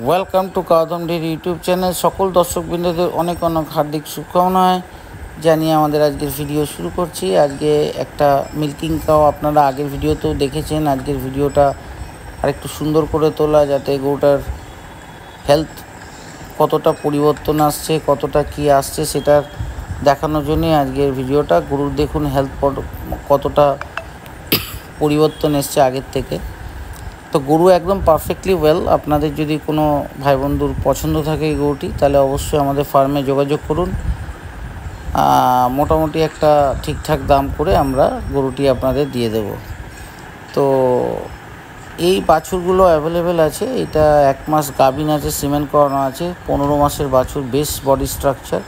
Welcome to Kaudam dairy YouTube channel. সকল দর্শকবৃন্দদের অনেক অনেক হার্দিক শুভকামনায় জানিয়ে আমাদের আজকের ভিডিও শুরু করছি। আজকে একটা মিল্কিং কাউ আপনারা আগের ভিডিওতেও দেখেছেন। আজকের ভিডিওটা আরেকটু সুন্দর করে তোলা, যাতে গরুটার হেলথ কতটা পরিবর্তন আসছে, কতটা কি আসছে সেটা দেখানোর জন্যই আজকের ভিডিওটা। গরুর দেখুন হেলথ কতটা পরিবর্তন এসছে আগের থেকে। তো গরু একদম পারফেক্টলি ওয়েল। আপনাদের যদি কোনো ভাই বন্ধুর পছন্দ থাকে এই গরুটি, তাহলে অবশ্যই আমাদের ফার্মে যোগাযোগ করুন। মোটামুটি একটা ঠিকঠাক দাম করে আমরা গরুটি আপনাদের দিয়ে দেব। তো এই বাছুরগুলো অ্যাভেলেবেল আছে। এটা 1 মাস গাভিন আছে, সিমেন্ট করানো আছে। 15 মাসের বাছুর, বেশ body structure,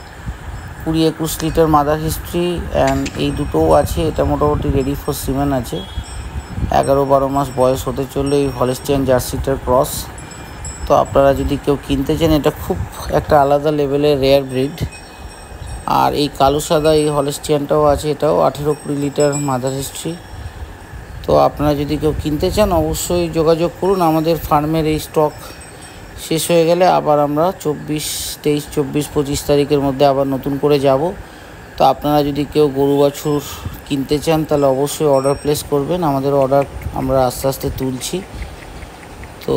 20-21 litre mother history and এই দুটোও আছে। এটা মোটামুটি রেডি ফর সিমেন্ট আছে। 11-12 মাস বয়স হতে চললে এই হলস্টিয়ান জার্সিটার ক্রস। তো আপনারা যদি কেউ কিনতে চান, এটা খুব একটা আলাদা লেভেলের রেয়ার ব্রিড। আর এই কালো সাদা এই হলস্টিয়ানটাও আছে, এটাও 18-20 লিটার মাদার হিস্ট্রি। তো আপনারা যদি কেউ কিনতে চান অবশ্যই যোগাযোগ করুন। আমাদের ফার্মের এই স্টক শেষ হয়ে গেলে আবার আমরা 23-24-25 তারিখের মধ্যে আবার নতুন করে যাব। তো আপনারা যদি কেউ গরু বাছুর কিনতে চান তাহলে অবশ্যই অর্ডার প্লেস করবেন। আমাদের অর্ডার আমরা আস্তে আস্তে তুলছি। তো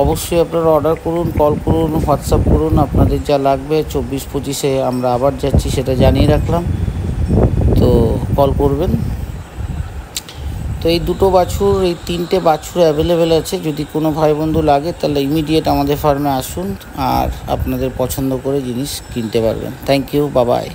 অবশ্যই আপনারা অর্ডার করুন, কল করুন, হোয়াটসঅ্যাপ করুন। আপনাদের যা লাগবে 24-25-এ আমরা আবার যাচ্ছি সেটা জানিয়ে রাখলাম। তো কল করবেন। তো এই দুটো বাছুর, এই 3টে বাছুর অ্যাভেলেবেল আছে। যদি কোনো ভাই বন্ধু লাগে তাহলে ইমিডিয়েট আমাদের ফার্মে আসুন আর আপনাদের পছন্দ করে জিনিস কিনতে পারবেন। Thank you, bye by.